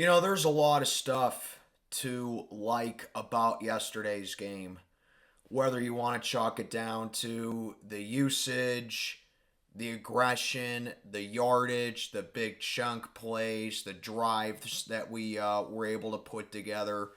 There's a lot of stuff to like about yesterday's game. Whether you want to chalk it down to the usage, the aggression, the yardage, the big chunk plays, the drives that we were able to put together,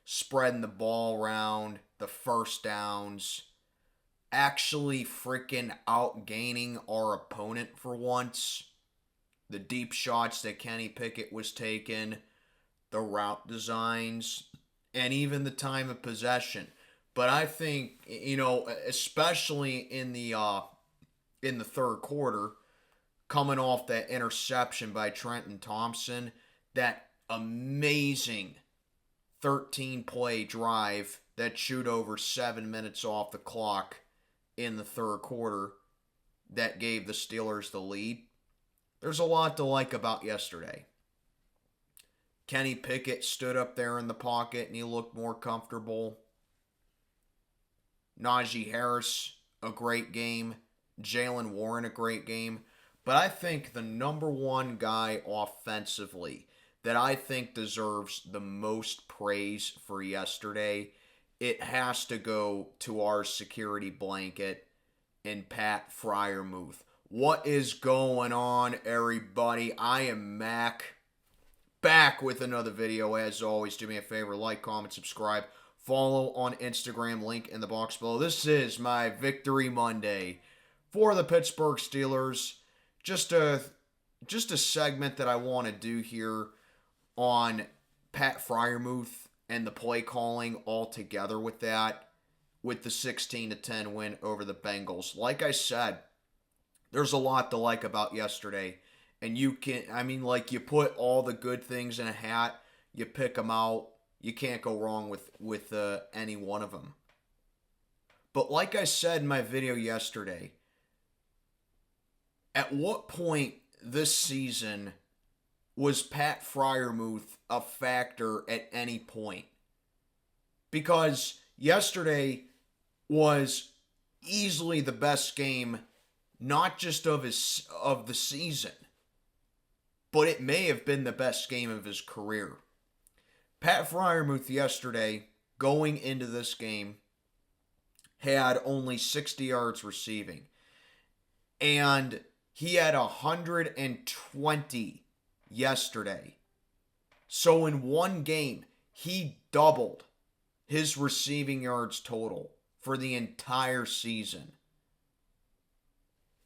spreading the ball around, the first downs, actually freaking outgaining our opponent for once, the deep shots that Kenny Pickett was taking, the route designs, and even the time of possession. But I think especially in the third quarter, coming off that interception by Trenton Thompson, that amazing 13 play drive that chewed over 7 minutes off the clock in the third quarter that gave the Steelers the lead. There's a lot to like about yesterday. Kenny Pickett stood up there in the pocket and he looked more comfortable. Najee Harris, a great game. Jalen Warren, a great game. But I think the number one guy offensively that I think deserves the most praise for yesterday, it has to go to our security blanket in Pat Friermuth. What is going on, everybody? I am Mac, back with another video. As always, do me a favor, like, comment, subscribe, follow on Instagram, link in the box below. This is my Victory Monday for the Pittsburgh Steelers. Just a segment that I want to do here on Pat Friermuth and the play calling all together with that, with the 16-10 win over the Bengals. Like I said, there's a lot to like about yesterday. And you put all the good things in a hat, you pick them out, you can't go wrong with any one of them. But like I said in my video yesterday, at what point this season was Pat Friermuth a factor at any point? Because yesterday was easily the best game, not just of the season, but it may have been the best game of his career. Pat Friermuth yesterday, going into this game, had only 60 yards receiving. And he had 120 yesterday. So in one game, he doubled his receiving yards total for the entire season.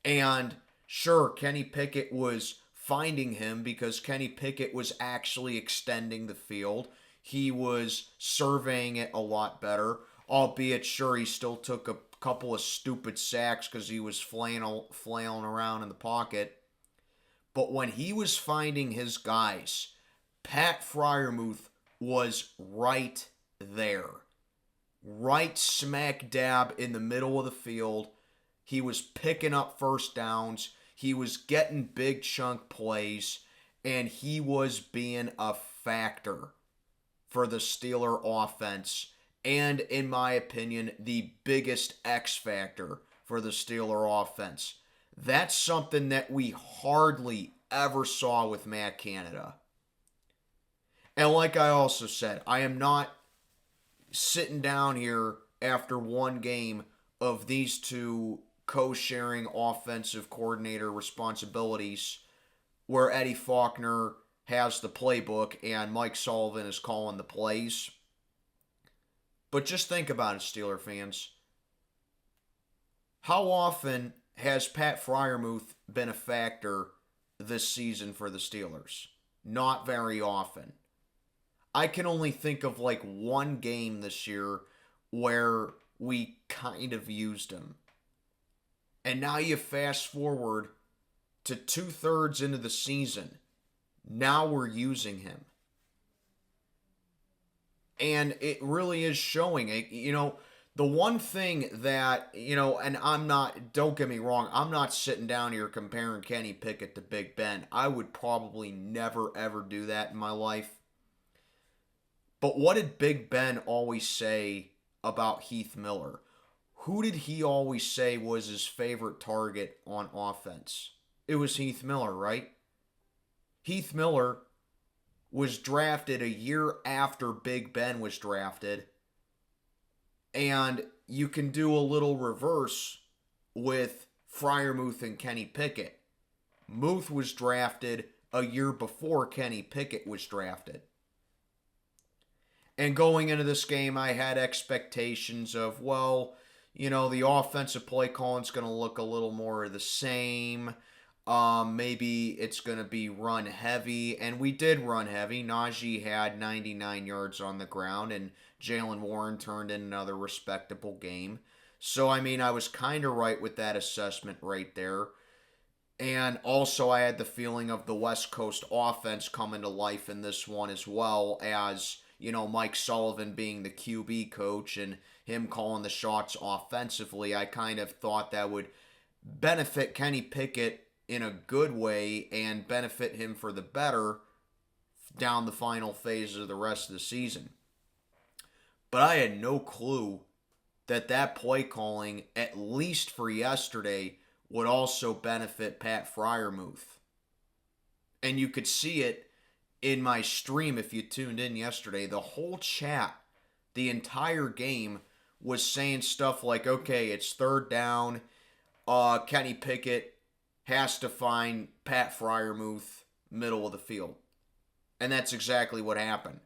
And sure, Kenny Pickett was finding him because Kenny Pickett was actually extending the field. He was surveying it a lot better, albeit sure he still took a couple of stupid sacks because he was flailing around in the pocket. But when he was finding his guys, Pat Friermuth was right there. Right smack dab in the middle of the field. He was picking up first downs. He was getting big chunk plays. And he was being a factor for the Steeler offense. And, in my opinion, the biggest X factor for the Steeler offense. That's something that we hardly ever saw with Matt Canada. And like I also said, I am not sitting down here after one game of these two co-sharing offensive coordinator responsibilities where Eddie Faulkner has the playbook and Mike Sullivan is calling the plays. But just think about it, Steeler fans. How often has Pat Friermuth been a factor this season for the Steelers? Not very often. I can only think of like one game this year where we kind of used him. And now you fast forward to 2/3 into the season. Now we're using him. And it really is showing. The one thing that, and don't get me wrong, I'm not sitting down here comparing Kenny Pickett to Big Ben. I would probably never, ever do that in my life. But what did Big Ben always say about Heath Miller? Who did he always say was his favorite target on offense? It was Heath Miller, right? Heath Miller was drafted a year after Big Ben was drafted. And you can do a little reverse with Friermuth and Kenny Pickett. Muth was drafted a year before Kenny Pickett was drafted. And going into this game, I had expectations of, well, the offensive play calling's going to look a little more of the same. Maybe it's going to be run heavy. And we did run heavy. Najee had 99 yards on the ground, and Jaylen Warren turned in another respectable game. So, I was kind of right with that assessment right there. And also, I had the feeling of the West Coast offense coming to life in this one, as well as, Mike Sullivan being the QB coach and him calling the shots offensively. I kind of thought that would benefit Kenny Pickett in a good way and benefit him for the better down the final phases of the rest of the season. But I had no clue that play calling, at least for yesterday, would also benefit Pat Friermuth. And you could see it in my stream if you tuned in yesterday. The whole chat, the entire game, was saying stuff like, okay, it's third down. Kenny Pickett has to find Pat Friermuth middle of the field. And that's exactly what happened.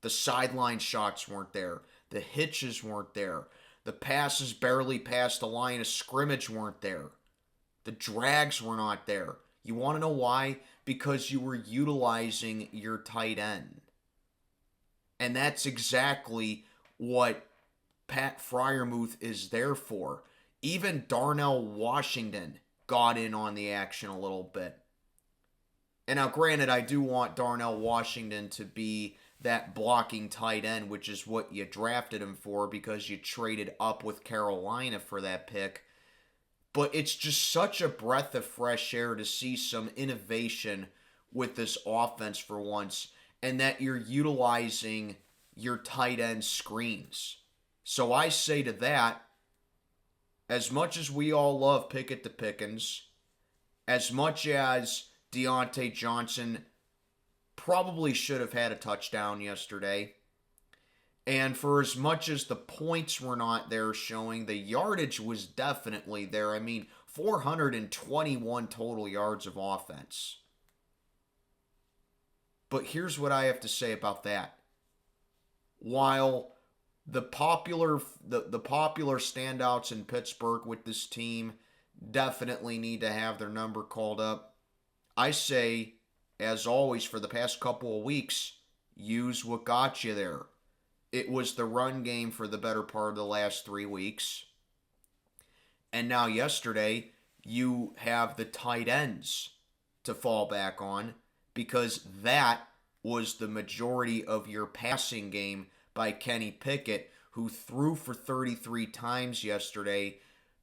The sideline shots weren't there. The hitches weren't there. The passes barely past the line of scrimmage weren't there. The drags were not there. You want to know why? Because you were utilizing your tight end. And that's exactly what Pat Friermuth is there for. Even Darnell Washington got in on the action a little bit. And now, granted, I do want Darnell Washington to be that blocking tight end, which is what you drafted him for because you traded up with Carolina for that pick. But it's just such a breath of fresh air to see some innovation with this offense for once, and that you're utilizing your tight end screens. So I say to that, as much as we all love Pickett to Pickens, as much as Deontay Johnson probably should have had a touchdown yesterday, and for as much as the points were not there showing, the yardage was definitely there. 421 total yards of offense. But here's what I have to say about that. While the popular standouts in Pittsburgh with this team definitely need to have their number called up, I say, as always for the past couple of weeks, use what got you there. It was the run game for the better part of the last 3 weeks. And now yesterday, you have the tight ends to fall back on because that was the majority of your passing game by Kenny Pickett, who threw for 33 times yesterday,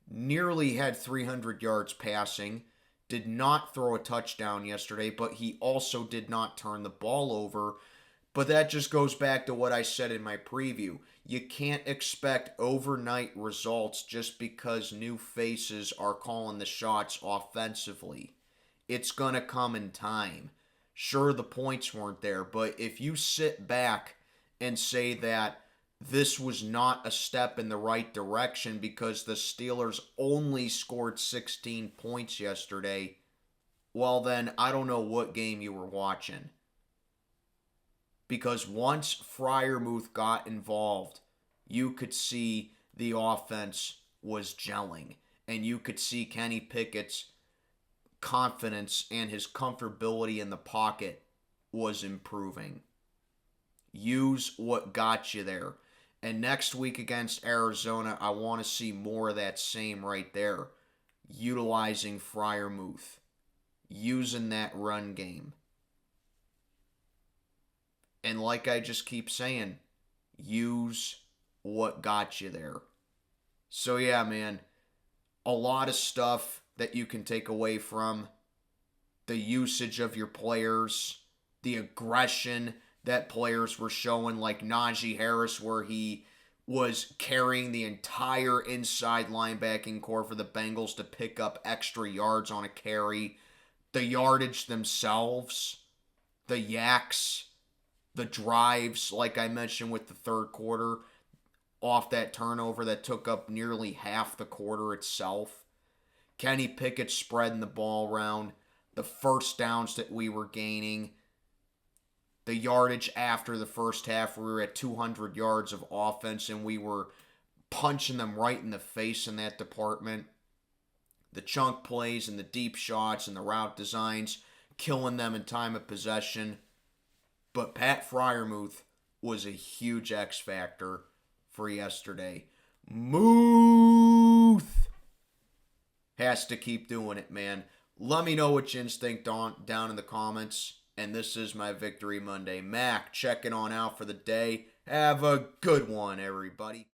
nearly had 300 yards passing, did not throw a touchdown yesterday, but he also did not turn the ball over. But that just goes back to what I said in my preview. You can't expect overnight results just because new faces are calling the shots offensively. It's going to come in time. Sure, the points weren't there, but if you sit back and say that this was not a step in the right direction because the Steelers only scored 16 points yesterday, well then, I don't know what game you were watching. Because once Friermuth got involved, you could see the offense was gelling. And you could see Kenny Pickett's confidence and his comfortability in the pocket was improving. Use what got you there. And next week against Arizona, I want to see more of that same right there. Utilizing Friermuth. Using that run game. And like I just keep saying, use what got you there. So yeah, man, a lot of stuff that you can take away from the usage of your players, the aggression that players were showing, like Najee Harris, where he was carrying the entire inside linebacking core for the Bengals to pick up extra yards on a carry. The yardage themselves, the yaks, the drives, like I mentioned with the third quarter, off that turnover that took up nearly half the quarter itself. Kenny Pickett spreading the ball around, the first downs that we were gaining, the yardage after the first half. We were at 200 yards of offense, and we were punching them right in the face in that department. The chunk plays and the deep shots and the route designs, killing them in time of possession. But Pat Friermuth was a huge X factor for yesterday. Muth has to keep doing it, man. Let me know what you instinct down in the comments. And this is my Victory Monday. Mac checking on out for the day. Have a good one, everybody.